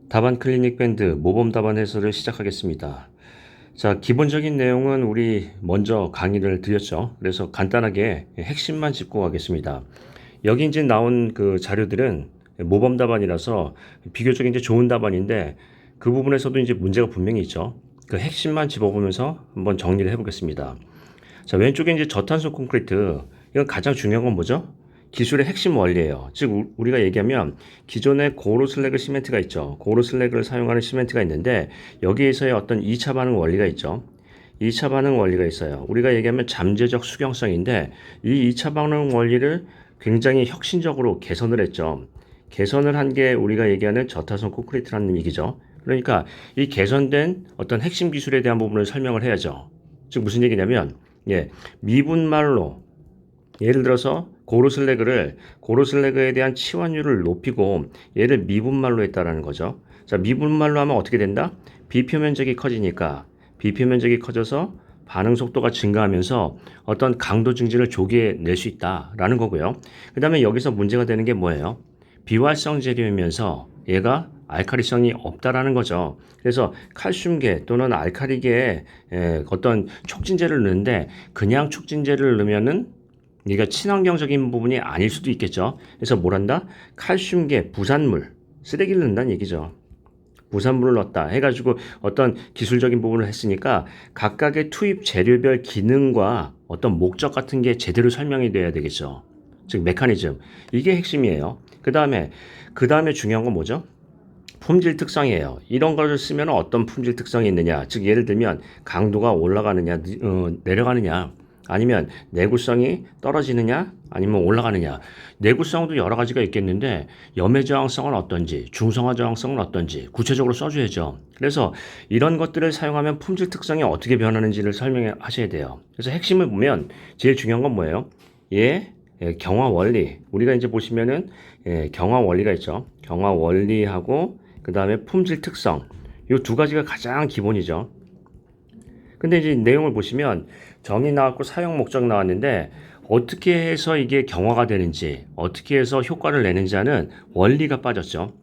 답안 클리닉 밴드 모범 답안 해설을 시작하겠습니다. 자, 기본적인 내용은 우리 먼저 강의를 드렸죠. 그래서 간단하게 핵심만 짚고 가겠습니다. 여기 이제 나온 그 자료들은 모범 답안이라서 비교적 이제 좋은 답안인데 그 부분에서도 이제 문제가 분명히 있죠. 그 핵심만 짚어보면서 한번 정리를 해보겠습니다. 자, 왼쪽에 이제 저탄소 콘크리트. 이건 가장 중요한 건 뭐죠? 기술의 핵심 원리예요. 즉 우리가 얘기하면 기존의 고로 슬래그 시멘트가 있죠. 고로 슬래그를 사용하는 시멘트가 있는데 여기에서의 어떤 2차 반응 원리가 있죠. 2차 반응 원리가 있어요. 우리가 얘기하면 잠재적 수경성인데 이 2차 반응 원리를 굉장히 혁신적으로 개선을 했죠. 개선을 한 게 우리가 얘기하는 저탄소 콘크리트라는 얘기죠. 그러니까 이 개선된 어떤 핵심 기술에 대한 부분을 설명을 해야죠. 즉 무슨 얘기냐면 미분말로 예를 들어서 고로슬래그에 대한 치환율을 높이고 얘를 미분말로 했다라는 거죠. 자, 미분말로 하면 어떻게 된다? 비표면적이 커지니까 비표면적이 커져서 반응 속도가 증가하면서 어떤 강도 증진을 조기에 낼 수 있다라는 거고요. 그 다음에 여기서 문제가 되는 게 뭐예요? 비활성 재료이면서 얘가 알카리성이 없다라는 거죠. 그래서 칼슘계 또는 알카리계에 어떤 촉진제를 넣는데 그냥 촉진제를 넣으면은 얘가 친환경적인 부분이 아닐 수도 있겠죠. 그래서 뭘 한다? 칼슘계, 부산물, 쓰레기를 넣는다는 얘기죠. 부산물을 넣었다 해가지고 어떤 기술적인 부분을 했으니까 각각의 투입 재료별 기능과 어떤 목적 같은 게 제대로 설명이 돼야 되겠죠. 즉 메커니즘. 이게 핵심이에요. 그 다음에 중요한 건 뭐죠? 품질 특성이에요. 이런 거를 쓰면 어떤 품질 특성이 있느냐. 즉 예를 들면 강도가 올라가느냐, 내려가느냐. 아니면 내구성이 떨어지느냐 아니면 올라가느냐. 내구성도 여러 가지가 있겠는데 염해 저항성은 어떤지 중성화 저항성은 어떤지 구체적으로 써줘야죠. 그래서 이런 것들을 사용하면 품질 특성이 어떻게 변하는지를 설명하셔야 돼요. 그래서 핵심을 보면 제일 중요한 건 뭐예요? 경화 원리. 우리가 이제 보시면은 경화 원리가 있죠. 경화 원리하고 그 다음에 품질 특성. 이 두 가지가 가장 기본이죠. 근데 이제 내용을 보시면 정의 나왔고 사용 목적 나왔는데 어떻게 해서 이게 경화가 되는지 어떻게 해서 효과를 내는지 하는 원리가 빠졌죠.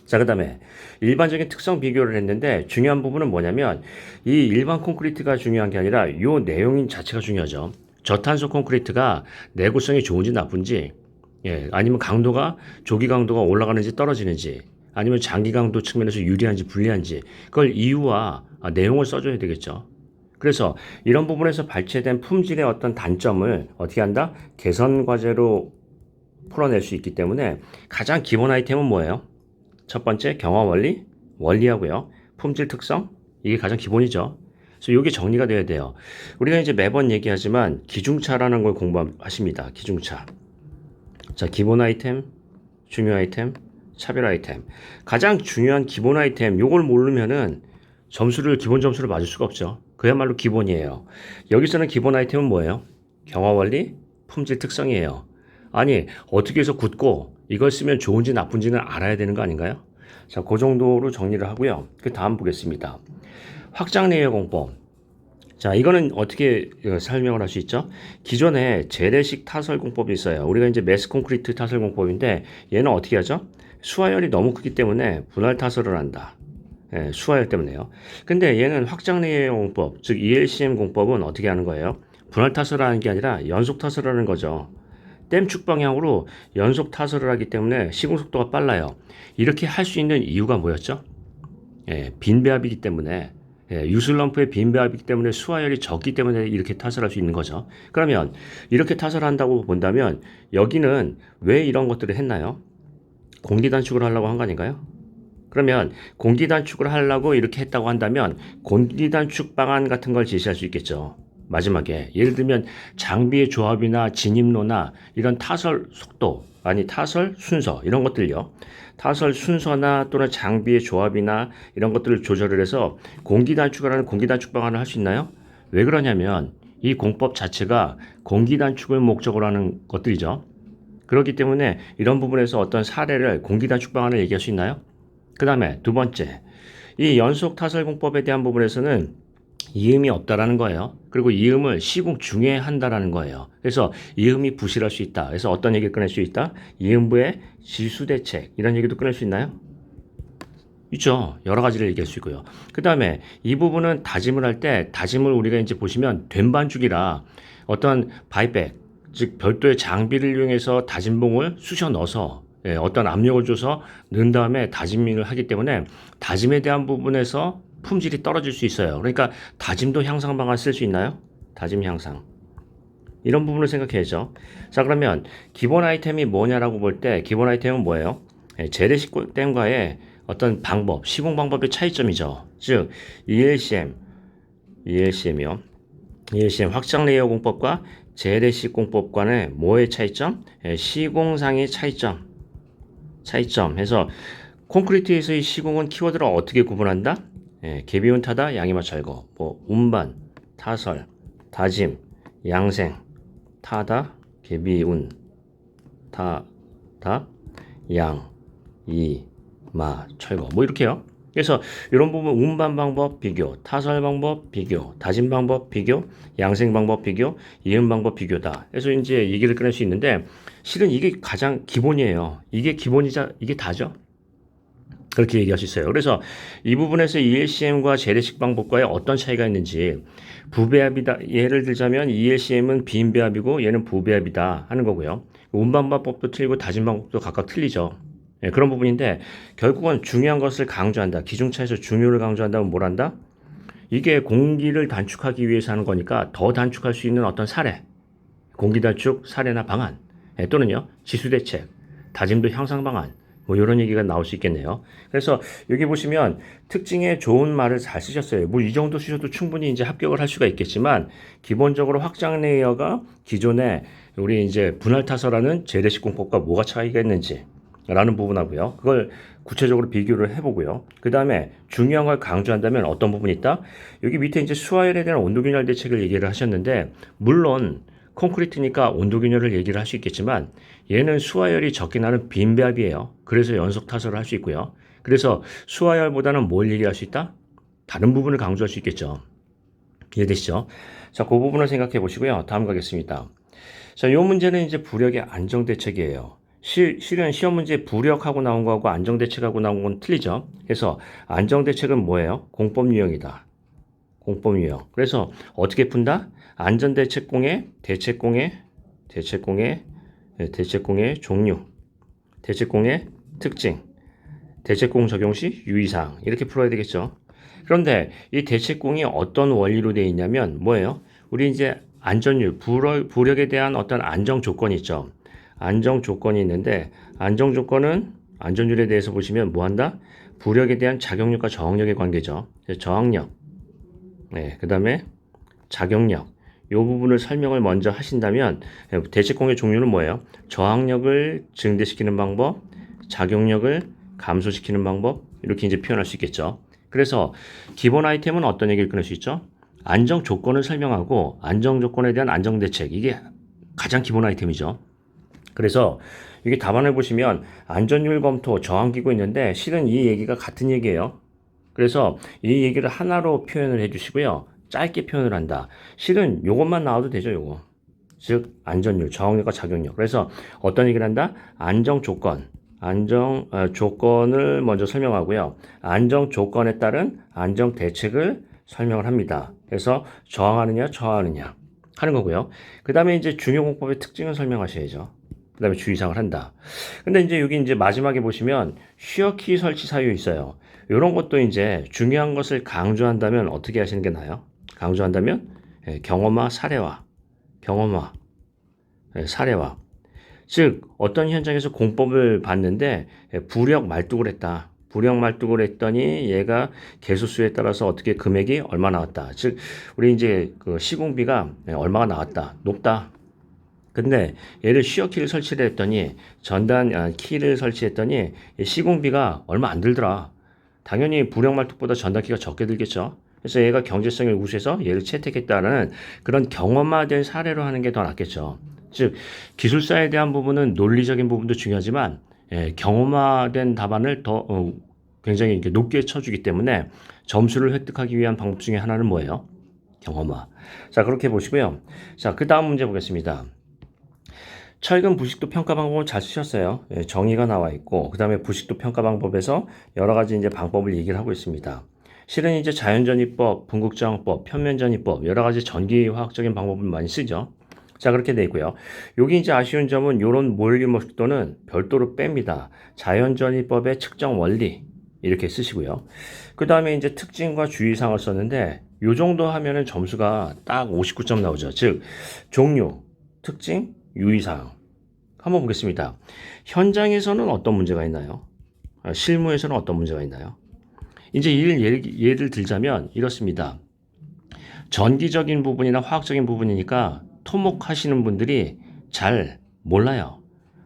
자, 그 다음에 일반적인 특성 비교를 했는데 중요한 부분은 뭐냐면 이 일반 콘크리트가 중요한 게 아니라 이 내용인 자체가 중요하죠. 저탄소 콘크리트가 내구성이 좋은지 나쁜지, 아니면 조기 강도가 올라가는지 떨어지는지, 아니면 장기 강도 측면에서 유리한지 불리한지, 그걸 이유와 내용을 써줘야 되겠죠. 그래서 이런 부분에서 발췌된 품질의 어떤 단점을 어떻게 한다? 개선 과제로 풀어낼 수 있기 때문에 가장 기본 아이템은 뭐예요? 첫 번째 경화 원리하고요. 품질 특성, 이게 가장 기본이죠. 그래서 이게 정리가 돼야 돼요. 우리가 이제 매번 얘기하지만 기중차라는 걸 공부하십니다. 기중차. 자, 기본 아이템, 중요 아이템, 차별 아이템. 가장 중요한 기본 아이템, 요걸 모르면은 기본 점수를 맞을 수가 없죠. 그야말로 기본이에요. 여기서는 기본 아이템은 뭐예요? 경화 원리, 품질 특성이에요. 아니, 어떻게 해서 굳고 이걸 쓰면 좋은지 나쁜지는 알아야 되는 거 아닌가요? 자, 그 정도로 정리를 하고요. 그 다음 보겠습니다. 확장 레이어 공법. 자, 이거는 어떻게 설명을 할 수 있죠? 기존에 재래식 타설 공법이 있어요. 우리가 이제 매스 콘크리트 타설 공법인데 얘는 어떻게 하죠? 수하열이 너무 크기 때문에 분할 타설을 한다. 수하열 때문에요. 근데 얘는 확장 레이어 공법, 즉 ELCM 공법은 어떻게 하는 거예요? 분할 타설을 하는 게 아니라 연속 타설을 하는 거죠. 댐축 방향으로 연속 타설을 하기 때문에 시공 속도가 빨라요. 이렇게 할 수 있는 이유가 뭐였죠? 빈배합이기 때문에 유슬럼프의 빈배합이기 때문에 수하열이 적기 때문에 이렇게 타설할 수 있는 거죠. 그러면 이렇게 타설한다고 본다면 여기는 왜 이런 것들을 했나요? 공기 단축을 하려고 한 거 아닌가요? 그러면 공기 단축을 하려고 이렇게 했다고 한다면 공기 단축 방안 같은 걸 제시할 수 있겠죠. 마지막에 예를 들면 장비의 조합이나 진입로나 이런 타설 속도 아니 타설 순서 이런 것들요. 타설 순서나 또는 장비의 조합이나 이런 것들을 조절을 해서 공기 단축을 하는 공기 단축 방안을 할 수 있나요? 왜 그러냐면 이 공법 자체가 공기 단축을 목적으로 하는 것들이죠. 그렇기 때문에 이런 부분에서 어떤 사례를 공기 단축 방안을 얘기할 수 있나요? 그 다음에 두 번째, 이 연속 타설 공법에 대한 부분에서는 이음이 없다라는 거예요. 그리고 이음을 시공 중에 한다라는 거예요. 그래서 이음이 부실할 수 있다. 그래서 어떤 얘기를 꺼낼 수 있다? 이음부의 지수대책 이런 얘기도 꺼낼 수 있나요? 있죠. 여러 가지를 얘기할 수 있고요. 그 다음에 이 부분은 다짐을 할 때 다짐을 우리가 이제 보시면 된반죽이라 어떤 바이백, 즉 별도의 장비를 이용해서 다짐봉을 쑤셔 넣어서 어떤 압력을 줘서 넣은 다음에 다짐을 하기 때문에 다짐에 대한 부분에서 품질이 떨어질 수 있어요. 그러니까 다짐도 향상 방안 쓸 수 있나요? 다짐 향상. 이런 부분을 생각해야죠. 자, 그러면 기본 아이템이 뭐냐라고 볼 때 기본 아이템은 뭐예요? 재래식댐과의 어떤 방법, 시공 방법의 차이점이죠. 즉, ELCM이요. ELCM 확장 레이어 공법과 재래식 공법 간의 뭐의 차이점? 시공상의 차이점. 해서 콘크리트에서의 시공은 키워드를 어떻게 구분한다? 개비운 타다, 양이마 찰거, 운반, 타설, 다짐, 양생, 타다, 개비운, 타다, 양, 이, 마, 철거 이렇게요. 그래서 이런 부분 운반 방법 비교, 타설 방법 비교, 다짐 방법 비교, 양생 방법 비교, 이음 방법 비교다. 그래서 이제 얘기를 꺼낼 수 있는데 실은 이게 가장 기본이에요. 이게 기본이자 이게 다죠. 그렇게 얘기할 수 있어요. 그래서 이 부분에서 ELCM과 재래식 방법과의 어떤 차이가 있는지 부배합이다. 예를 들자면 ELCM은 비인배합이고 얘는 부배합이다 하는 거고요. 운반 방법도 틀리고 다짐 방법도 각각 틀리죠. 그런 부분인데 결국은 중요한 것을 강조한다. 기중차에서 중요를 강조한다면 뭘 한다? 이게 공기를 단축하기 위해서 하는 거니까 더 단축할 수 있는 어떤 사례, 공기 단축 사례나 방안 또는요 지수 대책, 다짐도 향상 방안 이런 얘기가 나올 수 있겠네요. 그래서 여기 보시면 특징에 좋은 말을 잘 쓰셨어요. 뭐 이 정도 쓰셔도 충분히 이제 합격을 할 수가 있겠지만 기본적으로 확장 레이어가 기존에 우리 이제 분할 타설하는 재래식 공법과 뭐가 차이가 있는지 라는 부분하고요. 그걸 구체적으로 비교를 해보고요. 그 다음에 중요한 걸 강조한다면 어떤 부분이 있다? 여기 밑에 이제 수화열에 대한 온도균열 대책을 얘기를 하셨는데 물론 콘크리트니까 온도균열을 얘기를 할 수 있겠지만 얘는 수화열이 적게 나는 빈배합이에요. 그래서 연속 타설을 할 수 있고요. 그래서 수화열보다는 뭘 얘기할 수 있다? 다른 부분을 강조할 수 있겠죠. 이해되시죠? 자, 그 부분을 생각해 보시고요. 다음 가겠습니다. 자, 이 문제는 이제 부력의 안정대책이에요. 실은 시험 문제 부력하고 나온 거하고 안정대책하고 나온 건 틀리죠. 그래서 안정대책은 뭐예요? 공법 유형이다. 공법 유형. 그래서 어떻게 푼다? 안전대책공의 대책공의 종류, 대책공의 특징, 대책공 적용 시 유의사항 이렇게 풀어야 되겠죠. 그런데 이 대책공이 어떤 원리로 되어 있냐면 뭐예요? 우리 이제 안전율, 부력에 대한 어떤 안정 조건이 있죠. 안정 조건이 있는데 안정 조건은 안전율에 대해서 보시면 뭐 한다? 부력에 대한 작용력과 저항력의 관계죠. 저항력, 그 다음에 작용력 이 부분을 설명을 먼저 하신다면 대책공의 종류는 뭐예요? 저항력을 증대시키는 방법, 작용력을 감소시키는 방법 이렇게 이제 표현할 수 있겠죠. 그래서 기본 아이템은 어떤 얘기를 꺼낼 수 있죠? 안정 조건을 설명하고 안정 조건에 대한 안정 대책 이게 가장 기본 아이템이죠. 그래서 이게 답안을 보시면 안전율 검토 저항기구 있는데 실은 이 얘기가 같은 얘기예요. 그래서 이 얘기를 하나로 표현을 해주시고요. 짧게 표현을 한다. 실은 요것만 나와도 되죠. 요거. 즉 안전율, 저항력과 작용력. 그래서 어떤 얘기를 한다? 안정 조건. 조건을 먼저 설명하고요. 안정 조건에 따른 안정 대책을 설명을 합니다. 그래서 저항하느냐, 저하느냐 하는 거고요. 그 다음에 이제 중요공법의 특징을 설명하셔야죠. 그 다음에 주의사항을 한다. 근데 이제 여기 이제 마지막에 보시면 슈어키 설치 사유 있어요. 이런 것도 이제 중요한 것을 강조한다면 어떻게 하시는 게 나아요? 강조한다면 경험화, 사례화. 즉 어떤 현장에서 공법을 봤는데 부력 말뚝을 했다. 부력 말뚝을 했더니 얘가 개소수에 따라서 어떻게 금액이 얼마 나왔다. 즉 우리 이제 그 시공비가 얼마가 나왔다. 높다. 근데 얘를 슈어키를 설치를 했더니 전단 키를 설치했더니 시공비가 얼마 안 들더라. 당연히 부력 말뚝보다 전단키가 적게 들겠죠. 그래서 얘가 경제성을 우수해서 얘를 채택했다는 그런 경험화된 사례로 하는 게 더 낫겠죠. 즉 기술사에 대한 부분은 논리적인 부분도 중요하지만 경험화된 답안을 더 굉장히 이렇게 높게 쳐주기 때문에 점수를 획득하기 위한 방법 중에 하나는 뭐예요? 경험화. 자, 그렇게 보시고요. 자, 그 다음 문제 보겠습니다. 최근 부식도 평가 방법을 잘 쓰셨어요. 예, 정의가 나와 있고, 그 다음에 부식도 평가 방법에서 여러 가지 이제 방법을 얘기를 하고 있습니다. 실은 이제 자연전이법, 분국정법, 편면전이법, 여러 가지 전기화학적인 방법을 많이 쓰죠. 자, 그렇게 돼 있고요. 여기 이제 아쉬운 점은 이런 몰리모식도는 별도로 뺍니다. 자연전이법의 측정 원리, 이렇게 쓰시고요. 그 다음에 이제 특징과 주의사항을 썼는데, 요 정도 하면은 점수가 딱 59점 나오죠. 즉, 종류, 특징, 유의사항. 한번 보겠습니다. 현장에서는 어떤 문제가 있나요? 실무에서는 어떤 문제가 있나요? 이제 예를 들자면 이렇습니다. 전기적인 부분이나 화학적인 부분이니까 토목하시는 분들이 잘 몰라요.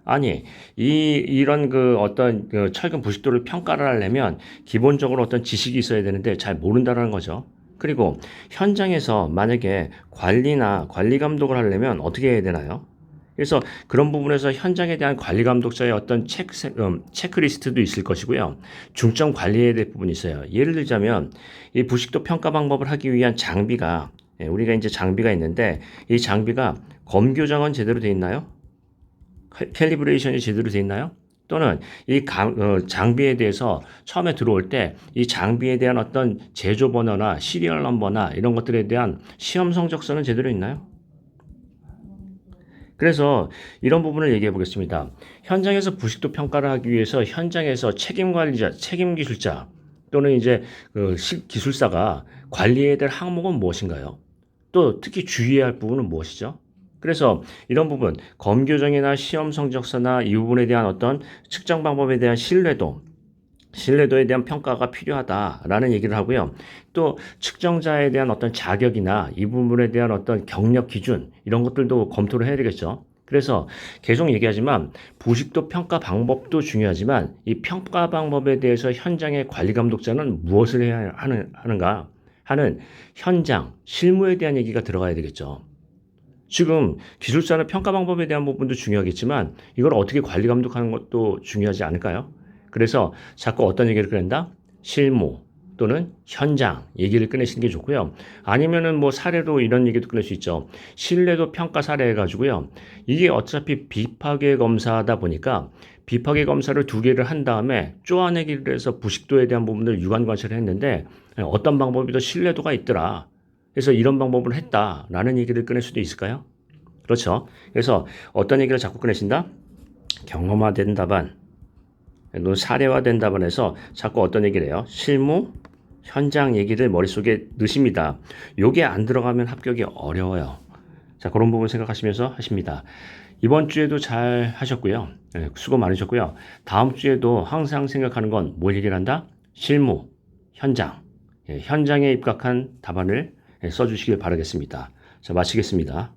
아니, 이런 그 어떤 그 철근 부식도를 평가를 하려면 기본적으로 어떤 지식이 있어야 되는데 잘 모른다는 거죠. 그리고 현장에서 만약에 관리나 관리 감독을 하려면 어떻게 해야 되나요? 그래서 그런 부분에서 현장에 대한 관리 감독자의 어떤 체크리스트도 있을 것이고요. 중점 관리해야 될 부분이 있어요. 예를 들자면 이 부식도 평가 방법을 하기 위한 장비가 우리가 이제 장비가 있는데 이 장비가 검교정은 제대로 돼 있나요? 캘리브레이션이 제대로 돼 있나요? 또는 이 장비에 대해서 처음에 들어올 때 이 장비에 대한 어떤 제조 번호나 시리얼 넘버나 이런 것들에 대한 시험 성적서는 제대로 있나요? 그래서 이런 부분을 얘기해 보겠습니다. 현장에서 부식도 평가를 하기 위해서 현장에서 책임 관리자, 책임 기술자 또는 이제 그 기술사가 관리해야 될 항목은 무엇인가요? 또 특히 주의해야 할 부분은 무엇이죠? 그래서 이런 부분, 검교정이나 시험 성적서나 이 부분에 대한 어떤 측정 방법에 대한 신뢰도에 대한 평가가 필요하다라는 얘기를 하고요. 또 측정자에 대한 어떤 자격이나 이 부분에 대한 어떤 경력 기준 이런 것들도 검토를 해야 되겠죠. 그래서 계속 얘기하지만 부식도 평가 방법도 중요하지만 이 평가 방법에 대해서 현장의 관리 감독자는 무엇을 해야 하는가 하는 현장, 실무에 대한 얘기가 들어가야 되겠죠. 지금 기술자는 평가 방법에 대한 부분도 중요하겠지만 이걸 어떻게 관리 감독하는 것도 중요하지 않을까요? 그래서 자꾸 어떤 얘기를 꺼낸다? 실무 또는 현장 얘기를 꺼내시는 게 좋고요. 아니면은 뭐 사례로 이런 얘기도 꺼낼 수 있죠. 신뢰도 평가 사례 해가지고요. 이게 어차피 비파괴 검사다 보니까 비파괴 검사를 두 개를 한 다음에 쪼아내기를 해서 부식도에 대한 부분을 유관 관찰을 했는데 어떤 방법이 더 신뢰도가 있더라. 그래서 이런 방법을 했다라는 얘기를 꺼낼 수도 있을까요? 그렇죠. 그래서 어떤 얘기를 자꾸 꺼내신다? 경험화된 답안, 사례화된 답안에서 자꾸 어떤 얘기를 해요? 실무, 현장 얘기를 머릿속에 넣으십니다. 요게 안 들어가면 합격이 어려워요. 자, 그런 부분 생각하시면서 하십니다. 이번 주에도 잘 하셨고요. 수고 많으셨고요. 다음 주에도 항상 생각하는 건 뭘 얘기를 한다? 실무, 현장. 현장에 입각한 답안을 써주시길 바라겠습니다. 자, 마치겠습니다.